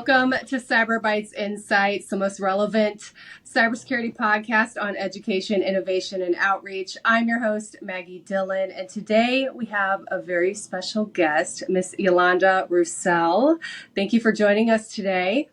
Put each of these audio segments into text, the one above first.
Welcome to Cyber Bytes Insights, the most relevant cybersecurity podcast on education, innovation, and outreach. I'm your host, Maggie Dillon, and today we have a very special guest, Miss Yolanda Roussel. Thank you for joining us today.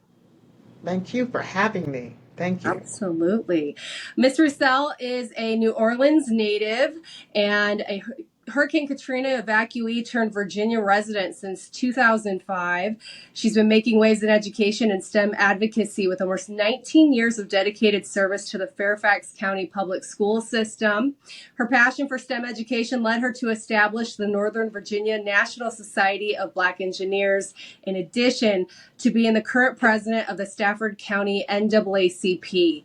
Thank you for having me. Thank you. Absolutely. Miss Roussel is a New Orleans native and a Hurricane Katrina evacuee turned Virginia resident since 2005. She's been making waves in education and STEM advocacy with almost 19 years of dedicated service to the Fairfax County public school system. Her passion for STEM education led her to establish the Northern Virginia National Society of Black Engineers, in addition to being the current president of the Stafford County NAACP.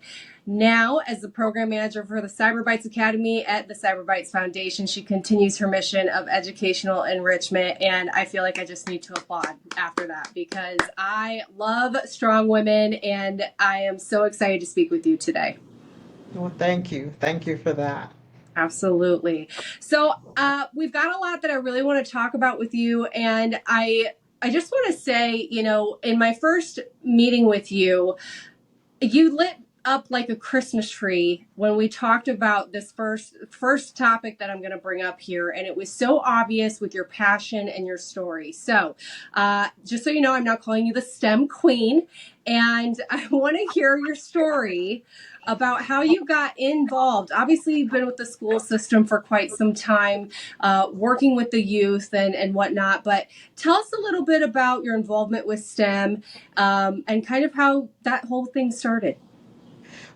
Now, as the program manager for the Cyber Bytes Academy at the Cyber Bytes Foundation, she continues her mission of educational enrichment. And I feel like I just need to applaud after that because I love strong women and I am so excited to speak with you today. Well, thank you. Thank you for that. Absolutely. So we've got a lot that I really want to talk about with you. And I just want to say, you know, in my first meeting with you, you lit up like a Christmas tree when we talked about this first topic that I'm going to bring up here, and it was so obvious with your passion and your story. So just so you know, I'm now calling you the STEM queen, and I want to hear your story about how you got involved. Obviously, you've been with the school system for quite some time, working with the youth and whatnot, but tell us a little bit about your involvement with STEM and kind of how that whole thing started.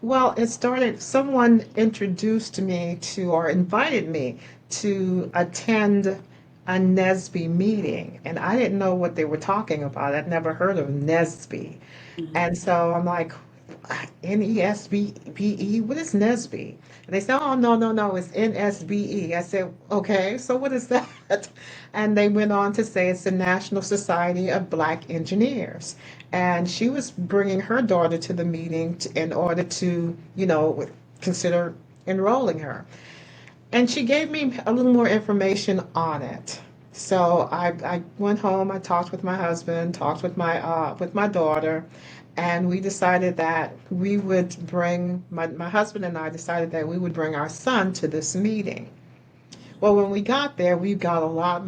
Well, it started, someone introduced me to or invited me to attend a NSBE meeting, and I didn't know what they were talking about. I'd never heard of NSBE. And so I'm like, NESBE, what is NSBE? And they said, oh, no, no, no, it's NSBE. I said, okay, so what is that? And they went on to say it's the National Society of Black Engineers. And she was bringing her daughter to the meeting in order to, consider enrolling her. And she gave me a little more information on it. So I went home, I talked with my husband, talked with my daughter, and we decided that we would bring my husband and I decided that we would bring our son to this meeting. Well, when we got there, we got a lot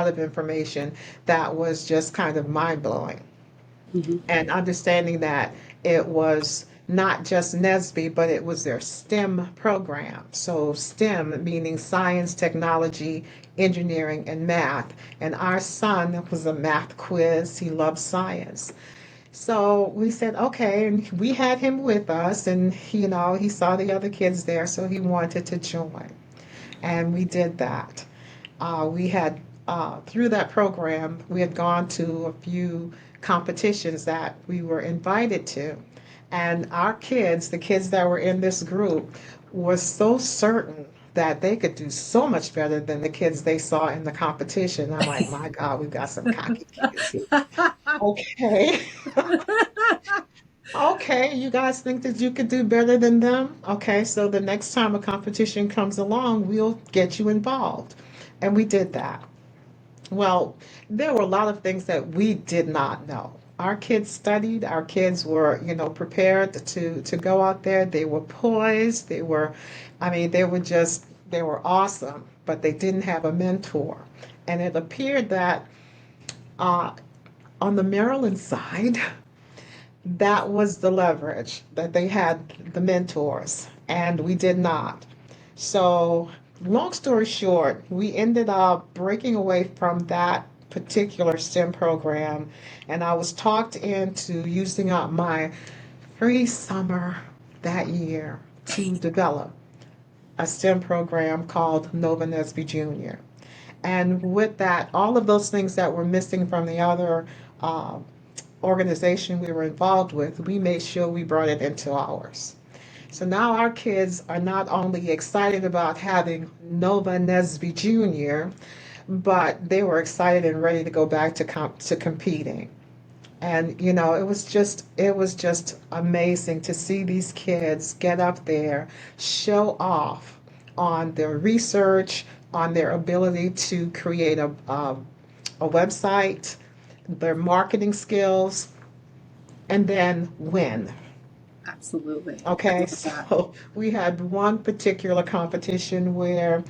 of information that was just kind of mind blowing. And understanding that it was not just NSBE, but it was their STEM program. So STEM meaning science, technology, engineering, and math. And our son was a math quiz. He loved science. So we said, okay, and we had him with us, and he saw the other kids there, so he wanted to join. And we did that. We had, through that program, we had gone to a few competitions that we were invited to. And our kids, the kids that were in this group, were so certain that they could do so much better than the kids they saw in the competition. I'm like, my God, we've got some cocky kids here. Okay. Okay, you guys think that you could do better than them? Okay, so the next time a competition comes along, we'll get you involved. And we did that. Well, there were a lot of things that we did not know. Our kids studied, our kids were, prepared to go out there. They were poised, they were awesome, but they didn't have a mentor. And it appeared that uh, on the Maryland side, that was the leverage that they had the mentors, and we did not. So, long story short, we ended up breaking away from that particular STEM program, and I was talked into using up my free summer that year to develop a STEM program called Nova Nesby Jr. And with that, all of those things that were missing from the other uh, organization we were involved with, we made sure we brought it into ours. So now our kids are not only excited about having Nova Nesby Jr., but they were excited and ready to go back to competing. And it was just amazing to see these kids get up there, show off on their research, on their ability to create a website, their marketing skills, and then win. Absolutely. I Okay, love that. so we had one particular competition where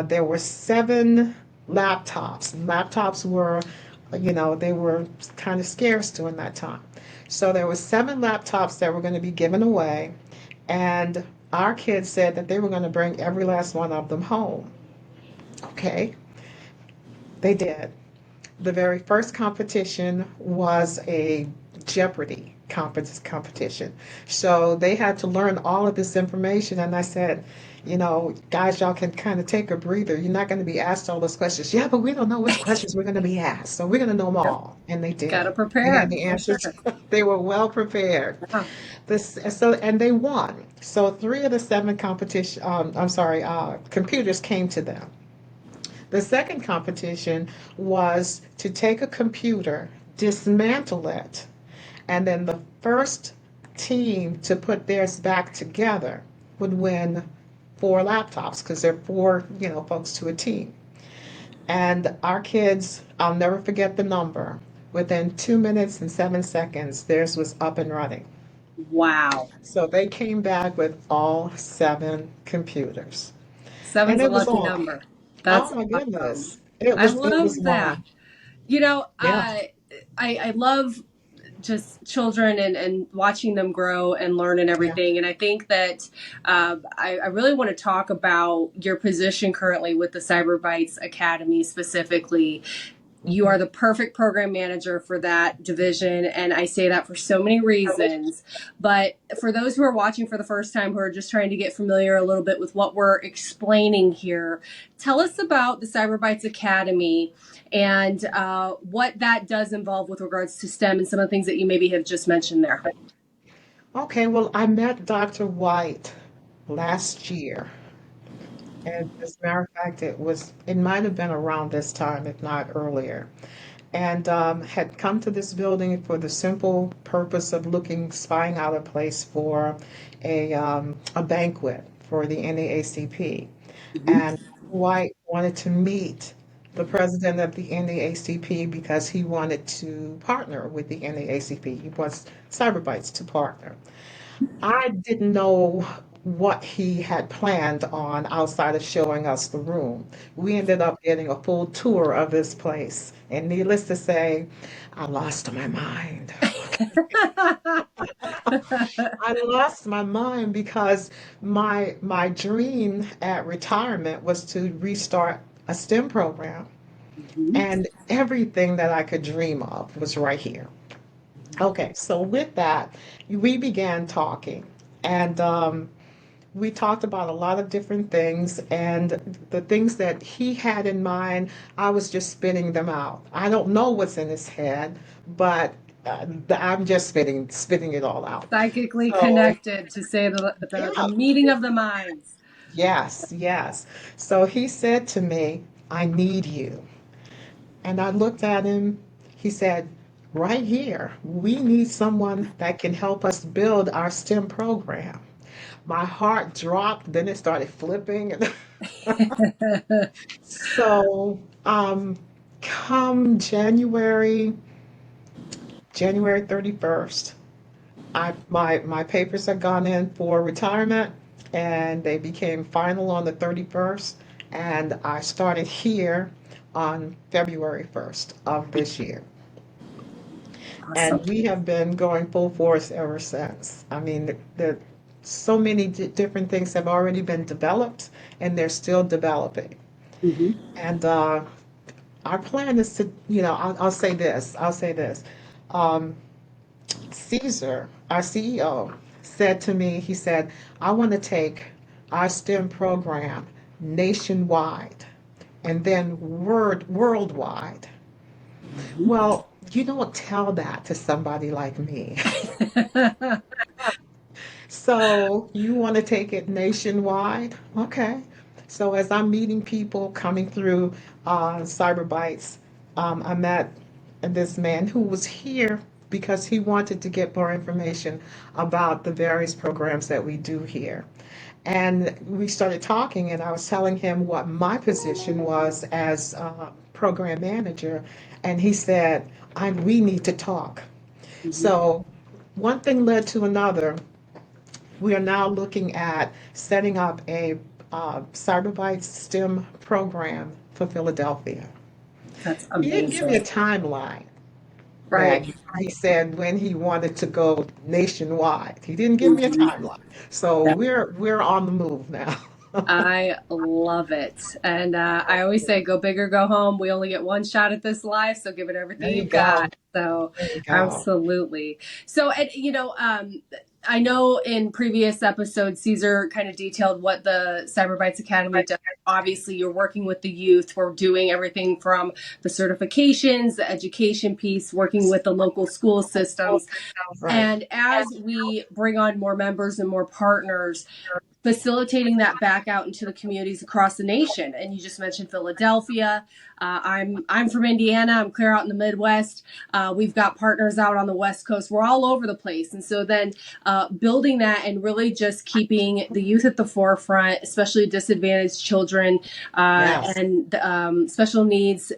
there were seven laptops. Laptops were, they were kind of scarce during that time. So there were seven laptops that were going to be given away, and our kids said that they were going to bring every last one of them home. Okay, they did. The very first competition was a Jeopardy competition. So they had to learn all of this information. And I said, guys, y'all can kind of take a breather. You're not going to be asked all those questions. Yeah, but we don't know which questions we're going to be asked. So we're going to know them Yep. all. And they Gotta did. They had prepare the for answers. sure. They were well prepared. Yeah. And they won. So three of the seven computers came to them. The second competition was to take a computer, dismantle it, and then the first team to put theirs back together would win four laptops because there are four, folks to a team. And our kids, I'll never forget the number. Within 2 minutes and 7 seconds, theirs was up and running. Wow. So they came back with all seven computers. And Seven's a it was lucky on. number. Oh That's my awesome. goodness. It I was it was love that. on. You know, Yeah. I love just children and watching them grow and learn and Yeah. everything. And I think that I really want to talk about your position currently with the Cyber Bytes Academy specifically. You Mhm. are the perfect program manager for that division. And I say that for so many reasons. But for those who are watching for the first time, who are just trying to get familiar a little bit with what we're explaining here, tell us about the Cyber Bytes Academy and what that does involve with regards to STEM and some of the things that you maybe have just mentioned there. Okay, well, I met Dr. White last year. And as a matter of fact, it might have been around this time, if not earlier. And had come to this building for the simple purpose of spying out a place for a banquet for the NAACP. Mhm. And White wanted to meet the president of the NAACP because he wanted to partner with the NAACP. He wants Cyberbytes to partner. I didn't know what he had planned on outside of showing us the room. We ended up getting a full tour of this place. And needless to say, I lost my mind. I lost my mind because my dream at retirement was to restart a STEM program. Mhm. And everything that I could dream of was right here. Okay, so with that, we began talking. And we talked about a lot of different things, and the things that he had in mind, I was just spitting them out. I don't know what's in his head, but I'm just spitting it all out. Psychically So, connected to say the yeah, meeting of the minds. yes, yes. So he said to me, I need you. And I looked at him. He said, right here, we need someone that can help us build our STEM program. My heart dropped, then it started flipping. So, come January 31st, my papers had gone in for retirement and they became final on the 31st. And I started here on February 1st of this year. Awesome. And we have been going full force ever since. I mean, so many different things have already been developed and they're still developing. Hmm. And our plan is to, I'll say this, I'll say this. Um, Caesar, our CEO, said to me, he said, I want to take our STEM program nationwide and then worldwide. Hmm. Well, you don't tell that to somebody like me. So you want to take it nationwide? Okay. So as I'm meeting people coming through Cyber Bytes, I met this man who was here because he wanted to get more information about the various programs that we do here. And we started talking, and I was telling him what my position was as program manager, and he said, we need to talk. Mhm. So one thing led to another. We are now looking at setting up a Cyber Bytes STEM program for Philadelphia. That's He didn't give me a amazing. timeline, Right. Maggie. He said when he wanted to go nationwide. He didn't give me a Mhm. timeline. So we're on the move now. I love it. And I always say, go big or go home. We only get one shot at this life, so give it There everything you you've go. got. So, There you go. absolutely. So, and, I know in previous episodes, Caesar kind of detailed what the Cyber Bytes Academy does. Obviously, you're working with the youth. We're doing everything from the certifications, the education piece, working with the local school systems. Right. And as we bring on more members and more partners, facilitating that back out into the communities across the nation. And you just mentioned Philadelphia. I'm from Indiana. I'm clear out in the Midwest. We've got partners out on the West Coast. We're all over the place. And so then building that and really just keeping the youth at the forefront, especially disadvantaged children Yes. and special needs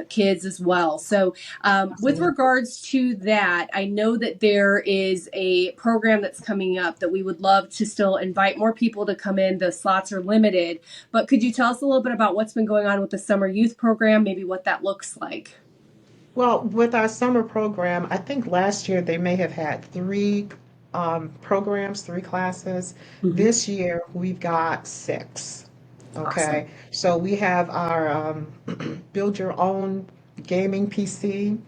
kids as well. So with Absolutely. regards to that, I know that there is a program that's coming up that we would love to still invite more people to come in. The slots are limited, but could you tell us a little bit about what's been going on with the summer youth program, maybe what that looks like? Well, with our summer program, I think last year they may have had three programs, three classes. Mm-hmm. This year we've got six. Awesome. Okay, so we have our build your own gaming PC.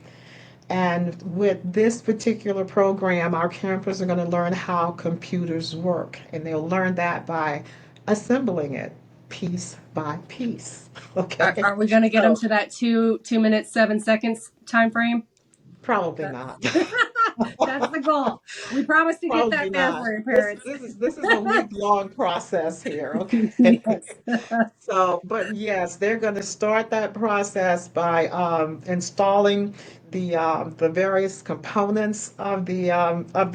And with this particular program, our campers are going to learn how computers work. And they'll learn that by assembling it piece by piece. Okay, Are we going to get them so to that 2 minutes 7 seconds time frame? probably That's not. that's the goal. We promise to get Probably that there not. for your This parents. this is this is a week-long process here, okay? Yes. So, but yes, they're going to start that process by installing the various components of the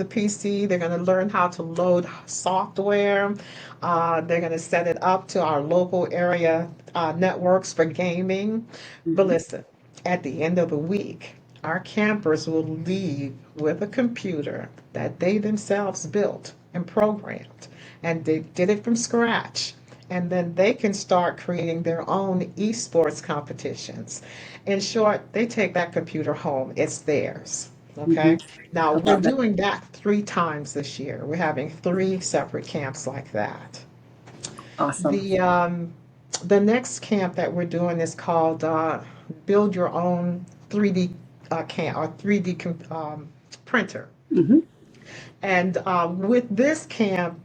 PC. They're going to learn how to load software. They're going to set it up to our local area networks for gaming. But Mhm. listen, at the end of the week, our campers will leave with a computer that they themselves built and programmed, and they did it from scratch. And then they can start creating their own esports competitions. In short, they take that computer home, it's theirs. Mhm. Okay. Now I we're love it. doing that 3 times this year. We're having 3 separate camps like that. Awesome. The next camp that we're doing is called Build Your Own 3D camp or 3D printer. Hmm. And with this camp,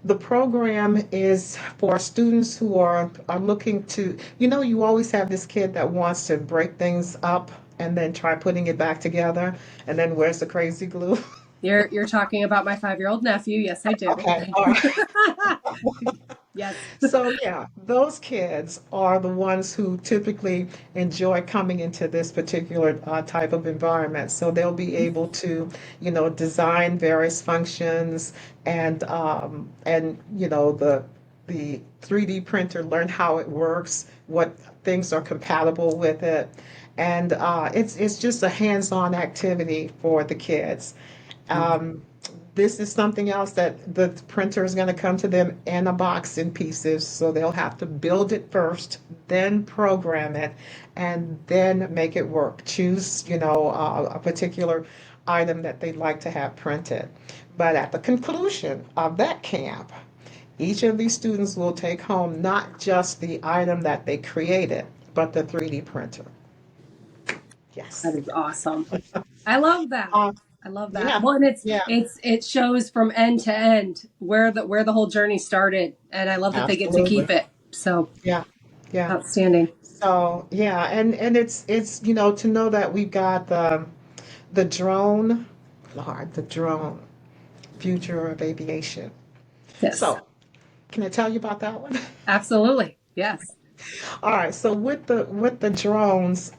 the program is for students who are looking to, you always have this kid that wants to break things up and then try putting it back together. And then where's the crazy glue? You're talking about my 5-year-old nephew. Yes, I do. Okay, all right. Yes. So yeah, those kids are the ones who typically enjoy coming into this particular type of environment. So they'll be able to, design various functions and the 3D printer, learn how it works, what things are compatible with it, and it's just a hands-on activity for the kids. Um, this is something else that the printer is going to come to them in a box in pieces, so they'll have to build it first, then program it, and then make it work. Choose, a particular item that they'd like to have printed. But at the conclusion of that camp, each of these students will take home not just the item that they created, but the 3D printer. That Yes. is awesome. I love that. Uh, I love that. yeah, Well, and yeah, it shows from end to end where the whole journey started, and I love that they get to absolutely. keep it. So Yeah, yeah. outstanding. So yeah, and it's to know that we've got the drone, Lord, the drone, future of aviation. Yes, So can I tell you about that one? absolutely. Yes. All right. So with the drones,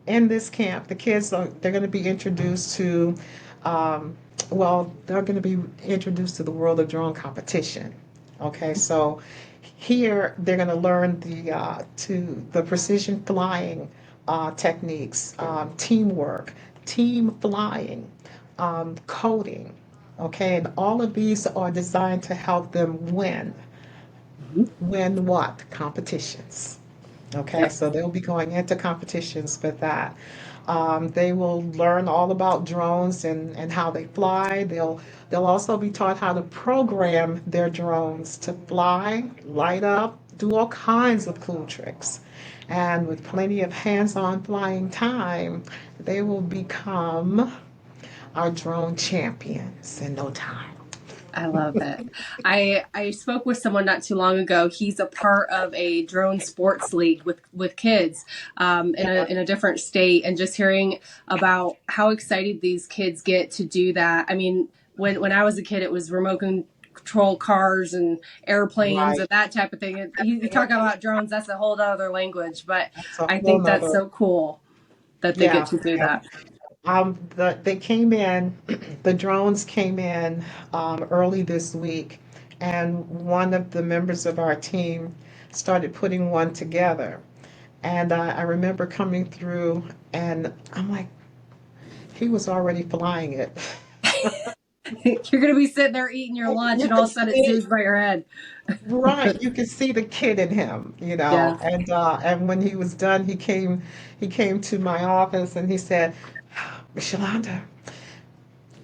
in this camp, the kids they're going to be introduced to, um, well, they're going to be introduced to the world of drone competition. Okay, so here they're going to learn the precision flying techniques, teamwork, team flying, coding. Okay, and all of these are designed to help them win. Mhm. Win what? Competitions. Okay, Yep. so they'll be going into competitions with that. They will learn all about drones and how they fly. They'll also be taught how to program their drones to fly, light up, do all kinds of cool tricks. And with plenty of hands-on flying time, they will become our drone champions in no time. I love it. I spoke with someone not too long ago. He's a part of a drone sports league with kids Yeah, in a different state, and just hearing about how excited these kids get to do that. I mean, when I was a kid, it was remote control cars and airplanes right. and that type of thing. You talk about drones, that's a whole other language, but That's a I whole think that's nother. so cool that they get Yeah, to do yeah. that. They came in, the drones came in early this week, and one of the members of our team started putting one together. And I remember coming through, and I'm like, he was already flying it. You're going to be sitting there eating your lunch, You and all could of a sudden it see, zooms by your head. right, you could see the kid in him, you know. Yeah. And when he was done, he came to my office and he said, Miss Yolanda,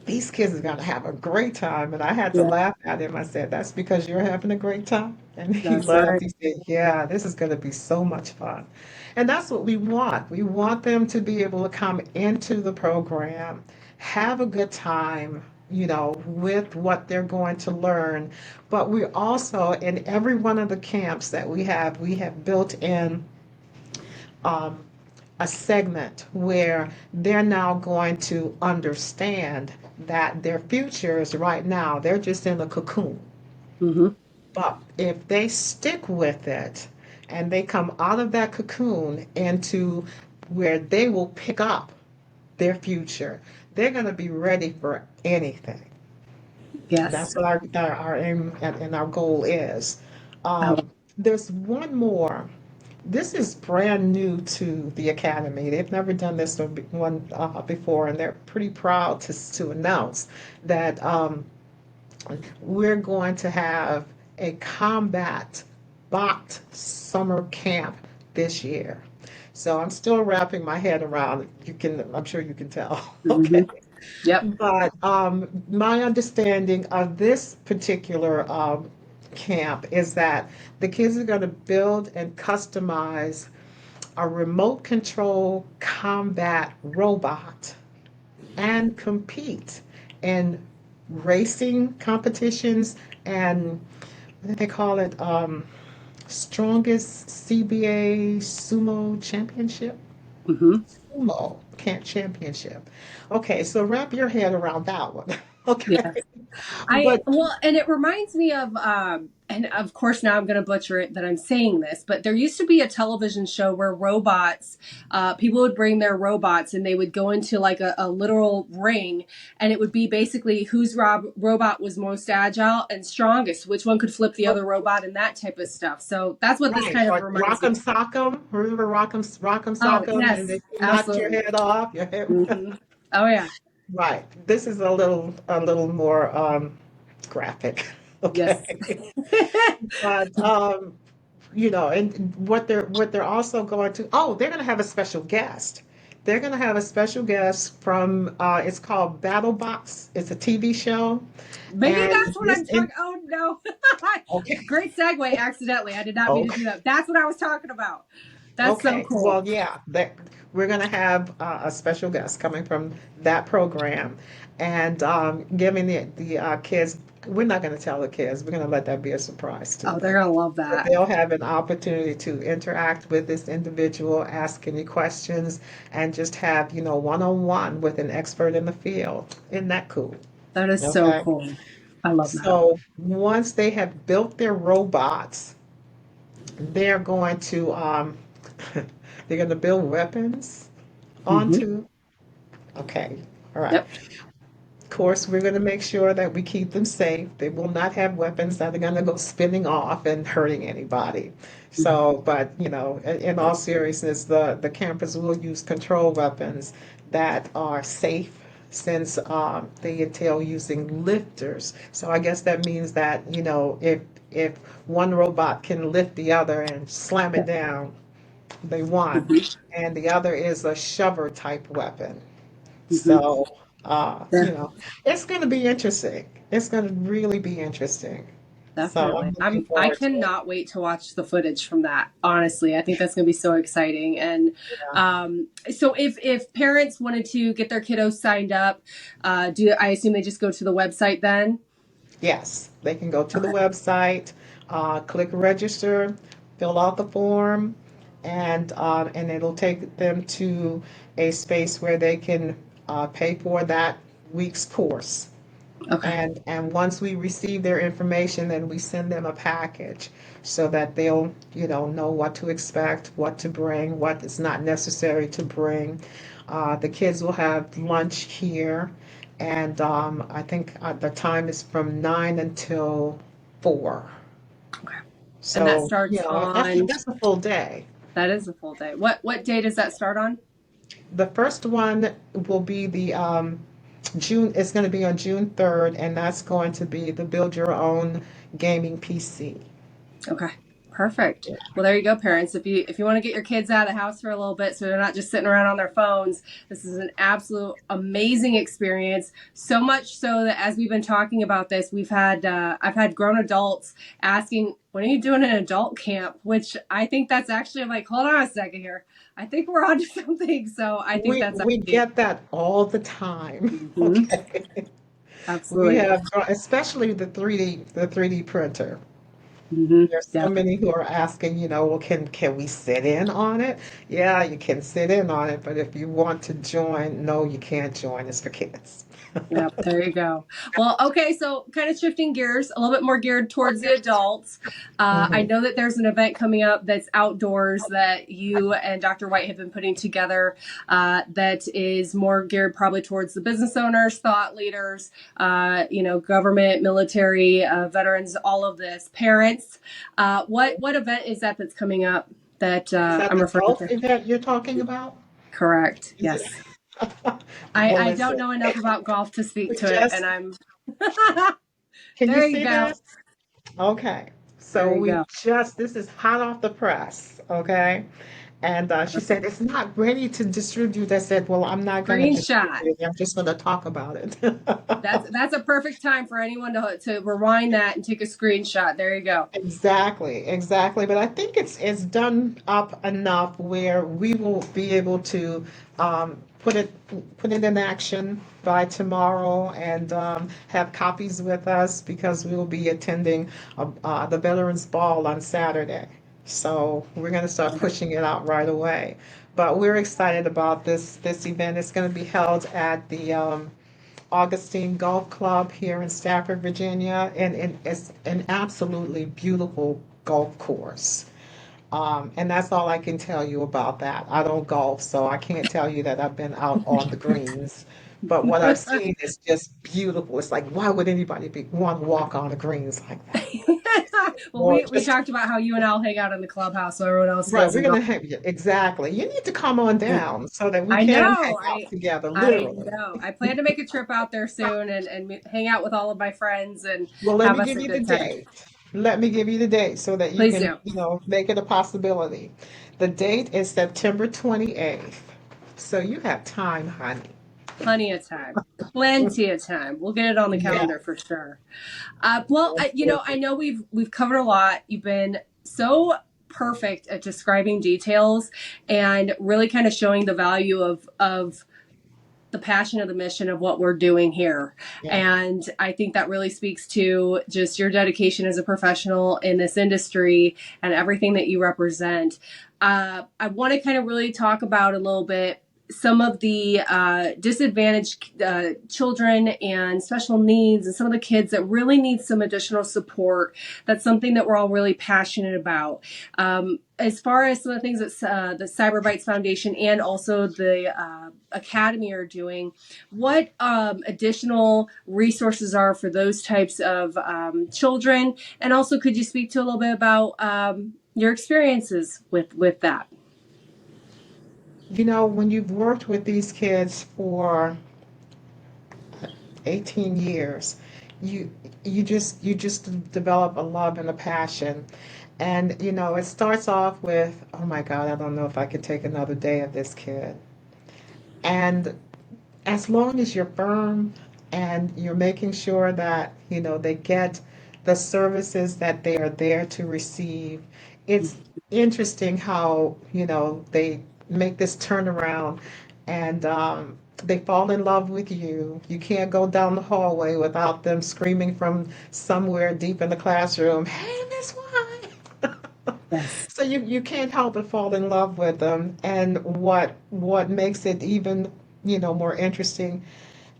these kids are going to have a great time. And I had to Yeah. laugh at him. I said, that's because you're having a great time. And he That's laughed. right. He said, yeah, this is going to be so much fun. And that's what we want. We want them to be able to come into the program, have a good time, you know, with what they're going to learn. But we also, in every one of the camps that we have built in um, a segment where they're now going to understand that their futures right now, they're just in a cocoon. Hmm. But if they stick with it and they come out of that cocoon into where they will pick up their future, they're going to be ready for anything. Yes. That's what our aim and our goal is. I love. There's one more. This is brand new to the Academy. They've never done this one before, and they're pretty proud to announce that we're going to have a combat bot summer camp this year. So I'm still wrapping my head around it. I'm sure you can tell. Hmm. Okay. Yep. But my understanding of this particular camp is that the kids are going to build and customize a remote control combat robot and compete in racing competitions and what do they call it? Strongest CBA Sumo Championship? Hmm. Sumo Camp Championship. Okay, so wrap your head around that one. Okay. Yeah. I But well, and it reminds me of, and of course now I'm going to butcher it that I'm saying this, but there used to be a television show where robots, people would bring their robots and they would go into like a literal ring, and it would be basically whose robot was most agile and strongest, which one could flip the other robot, and that type of stuff. So that's what this right, kind of or reminds me Rock'em of. Sock'em. Remember Rock'em Oh Sock'em, and yes, if you knocked your absolutely. head off, your head. Hmm. Oh yeah. Right. This is a little more graphic. Yes. Okay. But you know, and what they're also going to, oh, they're going to have a special guest. They're going to have a special guest from it's called Battle Box. It's a TV show, Maybe and that's what I'm talking. Oh no! okay, Great segue. Accidentally, I did not mean to okay, do that. That's what I was talking about. That's so okay. cool. Well, yeah, that we're going to have a special guest coming from that program, and giving the kids. We're not going to tell the kids. We're going to let that be a surprise to Oh, they're them. gonna love But that. they'll have an opportunity to interact with this individual, ask any questions, and just have, you know, one-on-one with an expert in the field. Isn't that cool? That is so Okay. cool. I love that. So once they have built their robots, they're going to they're going to build weapons Hmm. onto. Okay. All right. Yep. Of course, we're going to make sure that we keep them safe. They will not have weapons that are going to go spinning off and hurting anybody. So, but in all seriousness, the campers will use control weapons that are safe since they entail using lifters. So I guess that means that if one robot can lift the other and slam it down, they won. Mhm. And the other is a shover type weapon. Mhm. So, Yeah, it's going to be interesting. It's going to really be interesting. So definitely. I'm looking I forward to it. cannot wait to watch the footage from that. Honestly, I think that's going to be so exciting. And Yeah. so, if parents wanted to get their kiddos signed up, do I assume they just go to the website then? Yes, they can go to the Okay. website, click register, fill out the form, and it'll take them to a space where they can pay for that week's course. Okay. And once we receive their information, then we send them a package so that they'll, know what to expect, what to bring, what is not necessary to bring. The kids will have lunch here, and I think the time is from 9 until 4. Okay. And that So, starts that's on. that's a full day. That is a full day. What day does that start on? The first one will be the June, it's going to be on June 3rd, and that's going to be the Build Your Own Gaming PC. Okay. Perfect. Well, there you go, parents. If you want to get your kids out of the house for a little bit so they're not just sitting around on their phones, this is an absolute amazing experience. So much so that as we've been talking about this, I've had grown adults asking, "When are you doing an adult camp?" Which I think that's actually, I'm like, hold on a second here. I think we're onto something. So I think that's We actually. get that all the time. Hmm. Okay. We Absolutely. have, especially the 3D printer. Hmm. There's so Yeah. many who are asking, well, can we sit in on it? Yeah, you can sit in on it, but if you want to join, no, you can't join. It's for kids. Yep, there you go. Well, okay, so kind of shifting gears, a little bit more geared towards the adults. I Mhm. know that there's an event coming up that's outdoors that you and Dr. White have been putting together that is more geared probably towards the business owners, thought leaders, government, military, veterans, all of this, parents. What event is that that's coming up that Is that I'm the referring golf to? event you're talking about? Correct. Is it? Yes. Well, I don't listen, know enough about golf to speak we to it, and just, I'm. can you There you see go. this? Okay. So There you go. this is hot off the press, okay? And she said, it's not ready to distribute. I said, well, I'm not going to Screenshot. distribute it. I'm just going to talk about it. That's a perfect time for anyone to rewind that and take a screenshot. There you go. Exactly, exactly. But I think it's done up enough where we will be able to put it in action by tomorrow and have copies with us because we will be attending the Veterans Ball on Saturday. So we're going to start pushing it out right away. But we're excited about this event. It's going to be held at the Augustine Golf Club here in Stafford, Virginia, and it's an absolutely beautiful golf course. And that's all I can tell you about that. I don't golf, so I can't tell you that I've been out on the greens. But what I've seen is just beautiful. It's like, why would anybody want to walk on the greens like that? Well, Or we just talked about how you and I'll hang out in the clubhouse so everyone else right, we're doesn't go. gonna have you exactly. You need to come on down so that we I can hang know. out together, I literally. know. I plan to make a trip out there soon and hang out with all of my friends and Well, let have me us give a you the good time. date. Let me give you the date so that you Please can, do. make it a possibility. The date is September 28th. So you have time, honey. Plenty of time. Plenty of time. We'll get it on the Yeah. calendar for sure. Well, I know we've covered a lot. You've been so perfect at describing details and really kind of showing the value of the passion of the mission of what we're doing here. Yeah. And I think that really speaks to just your dedication as a professional in this industry and everything that you represent. I want to kind of really talk about a little bit some of the disadvantaged children and special needs and some of the kids that really need some additional support. That's something that we're all really passionate about. As far as some of the things that the Cyber Bytes Foundation and also the Academy are doing, what additional resources are for those types of children? And also, could you speak to a little bit about your experiences with that? You know, when you've worked with these kids for 18 years, you you just develop a love and a passion. And you know, it starts off with, oh my God, I don't know if I can take another day of this kid. And as long as you're firm and you're making sure that, you know, they get the services that they are there to receive, it's interesting how, you know, they make this turnaround and they fall in love with you. You can't go down the hallway without them screaming from somewhere deep in the classroom, "Hey, Miss White!" Yes. So you can't help but fall in love with them. And what makes it even, you know, more interesting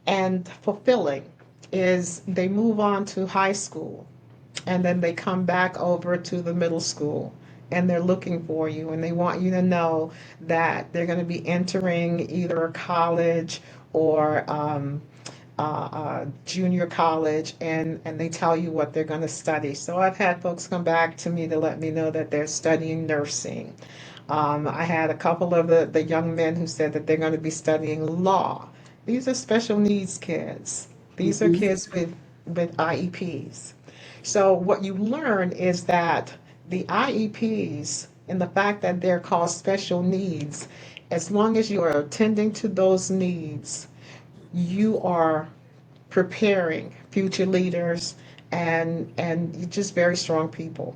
and fulfilling is they move on to high school and then they come back over to the middle school and they're looking for you and they want you to know that they're going to be entering either a college or junior college, and they tell you what they're going to study. So I've had folks come back to me to let me know that they're studying nursing. I had a couple of the young men who said that they're going to be studying law. These are special needs kids. These are Mm-hmm. kids with IEPs. So what you learn is that the IEPs and the fact that they're called special needs, as long as you are attending to those needs, you are preparing future leaders and just very strong people.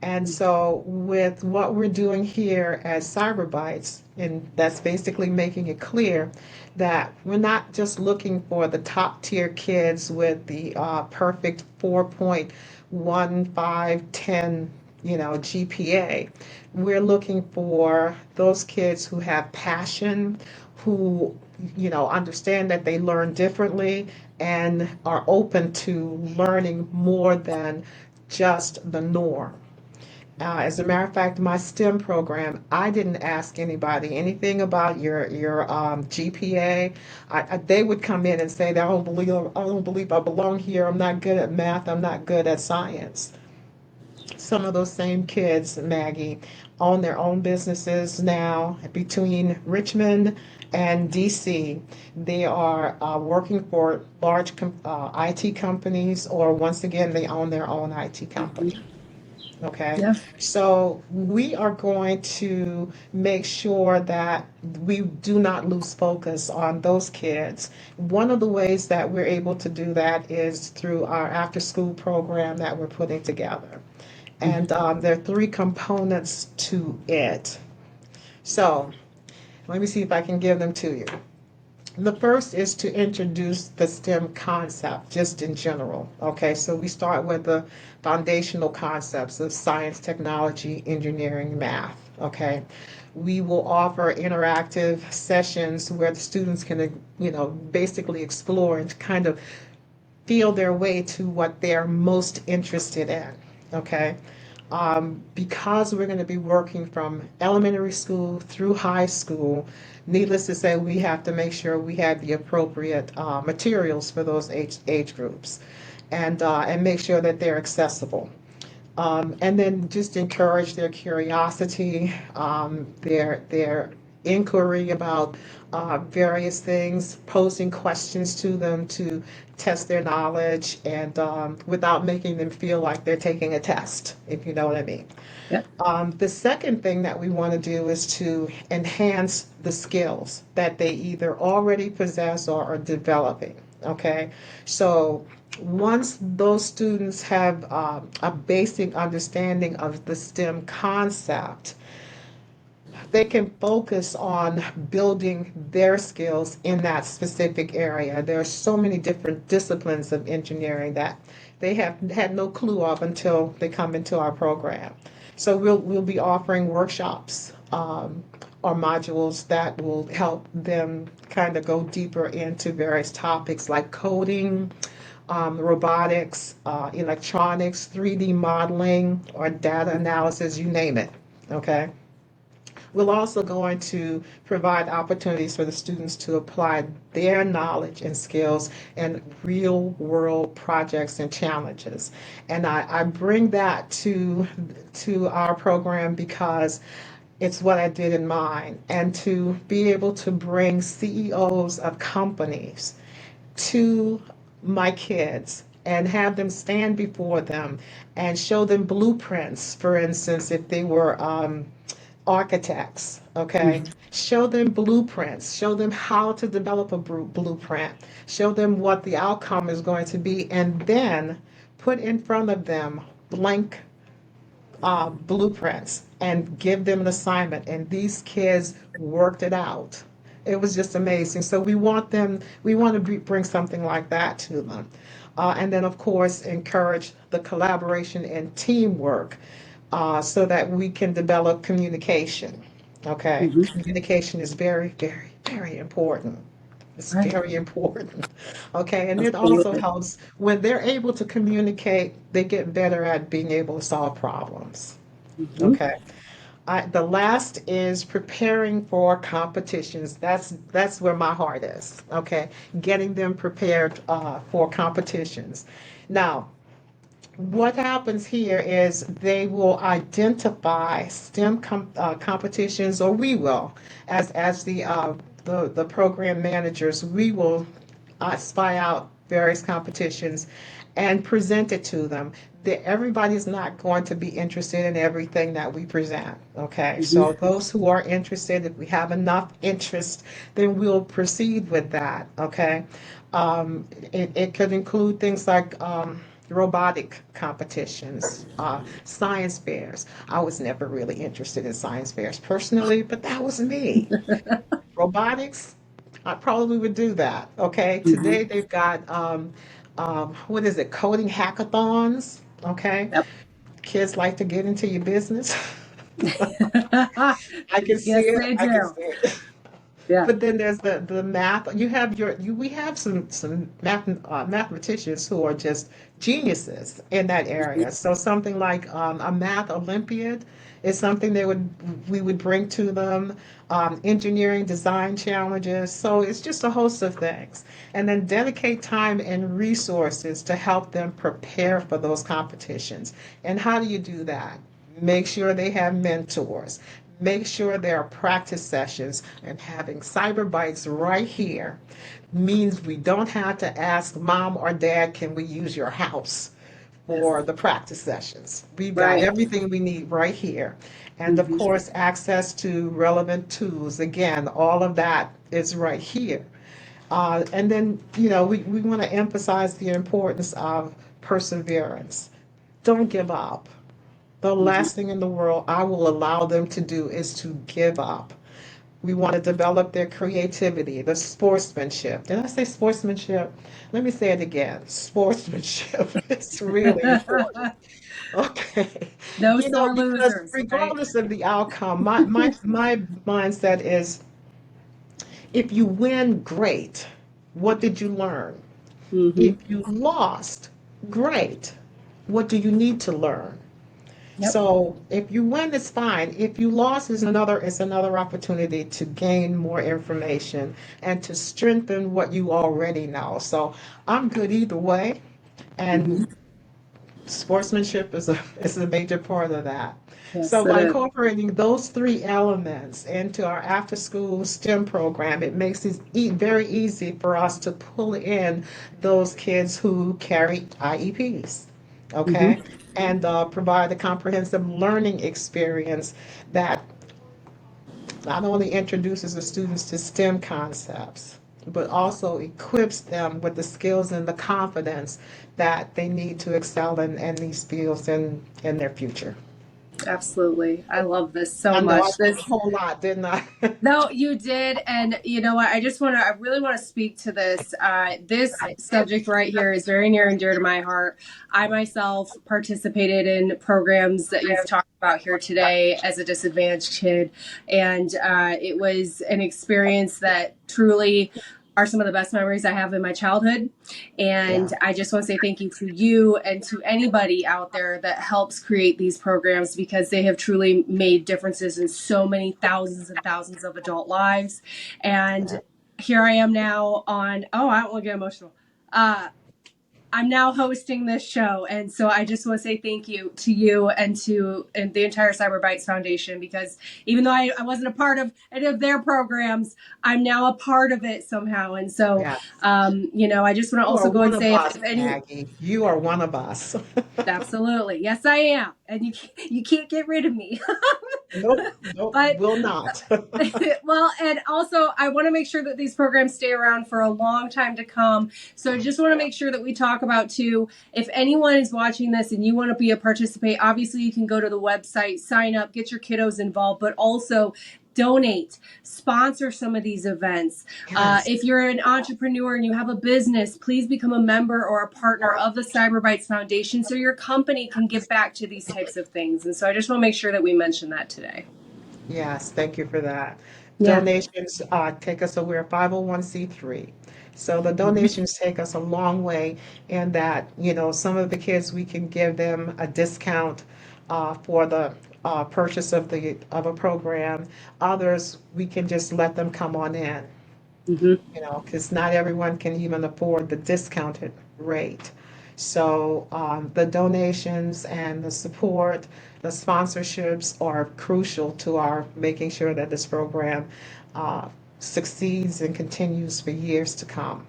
And so with what we're doing here at Cyber Bytes, and that's basically making it clear that we're not just looking for the top tier kids with the perfect 4.1510, you know, GPA. We're looking for those kids who have passion, who, you know, understand that they learn differently and are open to learning more than just the norm. As a matter of fact, my STEM program, I didn't ask anybody anything about your GPA. They would come in and say, I don't believe I belong here. I'm not good at math. I'm not good at science. Some of those same kids, Maggie, own their own businesses now between Richmond and DC. They are working for large IT companies, or once again, they own their own IT company. Okay, Yeah. so we are going to make sure that we do not lose focus on those kids. One of the ways that we're able to do that is through our after school program that we're putting together. And there are three components to it. So let me see if I can give them to you. The first is to introduce the STEM concept just in general. Okay, so we start with the foundational concepts of science, technology, engineering, math. Okay, we will offer interactive sessions where the students can, you know, basically explore and kind of feel their way to what they're most interested in. Okay, because we're going to be working from elementary school through high school, needless to say, we have to make sure we have the appropriate materials for those age groups, and make sure that they're accessible. And then just encourage their curiosity, their inquiry about various things, posing questions to them to test their knowledge, and without making them feel like they're taking a test, if you know what I mean. Yeah. The second thing that we want to do is to enhance the skills that they either already possess or are developing. Okay, so once those students have a basic understanding of the STEM concept, they can focus on building their skills in that specific area. There are so many different disciplines of engineering that they have had no clue of until they come into our program. So we'll be offering workshops um, or modules that will help them kind of go deeper into various topics like coding, robotics, electronics, 3D modeling, or data analysis, you name it. Okay. We're also going to provide opportunities for the students to apply their knowledge and skills in real world projects and challenges. And I bring that to our program because it's what I did in mine. And to be able to bring CEOs of companies to my kids and have them stand before them and show them blueprints, for instance, if they were architects, okay? Show them blueprints, show them how to develop a blueprint, show them what the outcome is going to be, and then put in front of them blank blueprints and give them an assignment. And these kids worked it out. It was just amazing. So we want to bring something like that to them. And then, of course, encourage the collaboration and teamwork so that we can develop communication. Okay, Hmm. communication is very, very, very important. It's Right. very important. Okay, and it also Absolutely. helps when they're able to communicate, they get better at being able to solve problems. Hmm. Okay. The last is preparing for competitions. That's where my heart is. Okay, getting them prepared for competitions. Now, what happens here is they will identify competitions, or we will, as the program managers, we will spy out various competitions and present it to them. Everybody's not going to be interested in everything that we present. Okay, Hmm. so those who are interested, if we have enough interest, then we'll proceed with that. Okay, it could include things like robotic competitions, science fairs. I was never really interested in science fairs personally, but that was me. Robotics, I probably would do that. Okay, Hmm. today they've got what is it, coding hackathons. Okay, Yep. kids like to get into your business. I can see Yes, it. they I can do. see it. Yeah. But then there's the math. You have we have some mathematicians who are just geniuses in that Hmm. area. So something like a math Olympiad is something we would bring to them. Engineering design challenges. So it's just a host of things. And then dedicate time and resources to help them prepare for those competitions. And how do you do that? Make sure they have mentors. Make sure there are practice sessions, and having Cyber Bytes right here means we don't have to ask mom or dad, can we use your house Yes. for the practice sessions? We've got Right. everything we need right here. And of Hmm. course, access to relevant tools. Again, all of that is right here. And then, we want to emphasize the importance of perseverance. Don't give up. The Hmm. last thing in the world I will allow them to do is to give up. We want to develop their creativity, the sportsmanship. Did I say sportsmanship? Let me say it again. Sportsmanship. It's really important. Okay. No sore Because losers, right? regardless of the outcome, my mindset is if you win, great. What did you learn? Hmm. If you lost, great. What do you need to learn? Yep. So if you win, it's fine. If you lost, is another opportunity to gain more information and to strengthen what you already know. So I'm good either way, Hmm. and sportsmanship is a major part of that. So Yes, it by is. incorporating those three elements into our after-school STEM program, it makes it very easy for us to pull in those kids who carry IEPs, Hmm. okay, and provide a comprehensive learning experience that not only introduces the students to STEM concepts, but also equips them with the skills and the confidence that they need to excel in these fields in their future. Absolutely. I love this so I know I much. said a This whole lot, didn't I? No, you did. And you know what? I really want to speak to this. This subject right here is very near and dear to my heart. I myself participated in programs that you've talked about here today as a disadvantaged kid. And it was an experience that truly are some of the best memories I have in my childhood. And Yeah. I just want to say thank you to you and to anybody out there that helps create these programs, because they have truly made differences in so many thousands and thousands of adult lives. And here I am now on, oh, I don't want to get emotional. I'm now hosting this show. And so I just want to say thank you to you and to the entire Cyber Bytes Foundation, because even though I wasn't a part of any of their programs, I'm now a part of it somehow. And so, Yeah. I just want to You are also go one and of say us, if any, Maggie. You are one of us. absolutely. Yes, I am. And you can't get rid of me. Nope, nope, But will not. well, and also I want to make sure that these programs stay around for a long time to come. So I just want to make sure that we talk about too, if anyone is watching this and you want to be a participant, obviously you can go to the website, sign up, get your kiddos involved, but also donate, sponsor some of these events. Yes. If you're an entrepreneur and you have a business, please become a member or a partner of the Cyber Bytes Foundation so your company can give back to these types of things. And so I just want to make sure that we mention that today. Yes, thank you for that. Yeah. Donations take us, so we're a 501(c)(3). So the donations take us a long way in that, some of the kids, we can give them a discount for the purchase of a program. Others, we can just let them come on in, Mm-hmm. because not everyone can even afford the discounted rate. So the donations and the support, the sponsorships are crucial to our making sure that this program uh, succeeds and continues for years to come.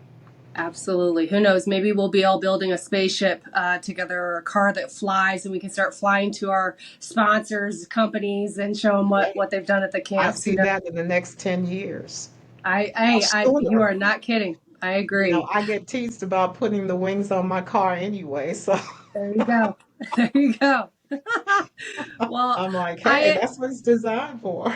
Absolutely. Who knows? Maybe we'll be all building a spaceship together, or a car that flies, and we can start flying to our sponsors, companies, and show them Yeah, what they've done at the I camps. see that in the next 10 years. You Sooner. are not kidding. I agree. I get teased about putting the wings on my car anyway, so There you go. There you go. Well, I'm like, hey, I that's what it's designed for.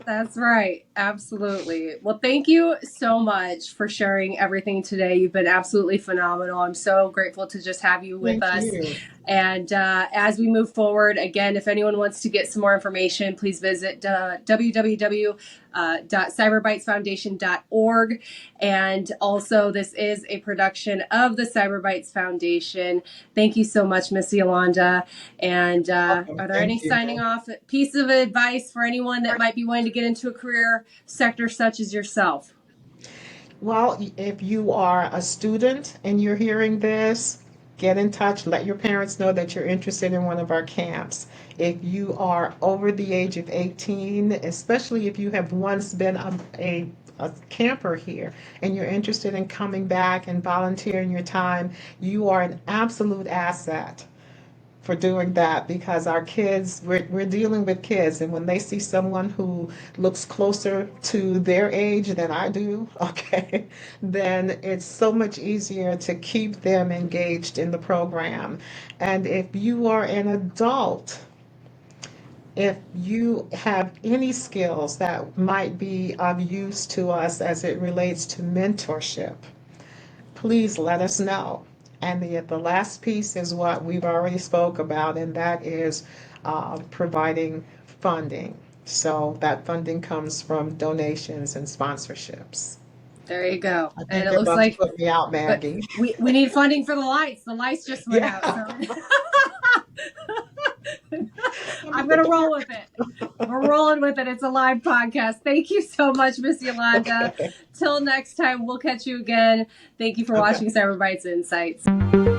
That's right. Absolutely. Well, thank you so much for sharing everything today. You've been absolutely phenomenal. I'm so grateful to just have you with Thank us. you. And as we move forward, again, if anyone wants to get some more information, please visit www.cyberbytesfoundation.org. And also, this is a production of the Cyber Bytes Foundation. Thank you so much, Miss Yolanda. And Welcome. are there any Thank you. signing off pieces of advice for anyone that might be wanting to get into a career sector such as yourself? Well, if you are a student and you're hearing this, get in touch. Let your parents know that you're interested in one of our camps. If you are over the age of 18, especially if you have once been a camper here and you're interested in coming back and volunteering your time, you are an absolute asset for doing that, because our kids, we're dealing with kids, and when they see someone who looks closer to their age than I do, okay, then it's so much easier to keep them engaged in the program. And if you are an adult, if you have any skills that might be of use to us as it relates to mentorship, please let us know. And the last piece is what we've already spoke about, and that is providing funding. So that funding comes from donations and sponsorships. There you go. I And think it they're looks about to like, put me out, but Maggie. we need funding for the lights. The lights just went out. Yeah, So I'm I'm at the going to door. roll with it. We're rolling with it. It's a live podcast. Thank you so much, Miss Yolanda. Okay. Till next time, we'll catch you again. Thank you for Okay. watching Cyber Bytes Insights.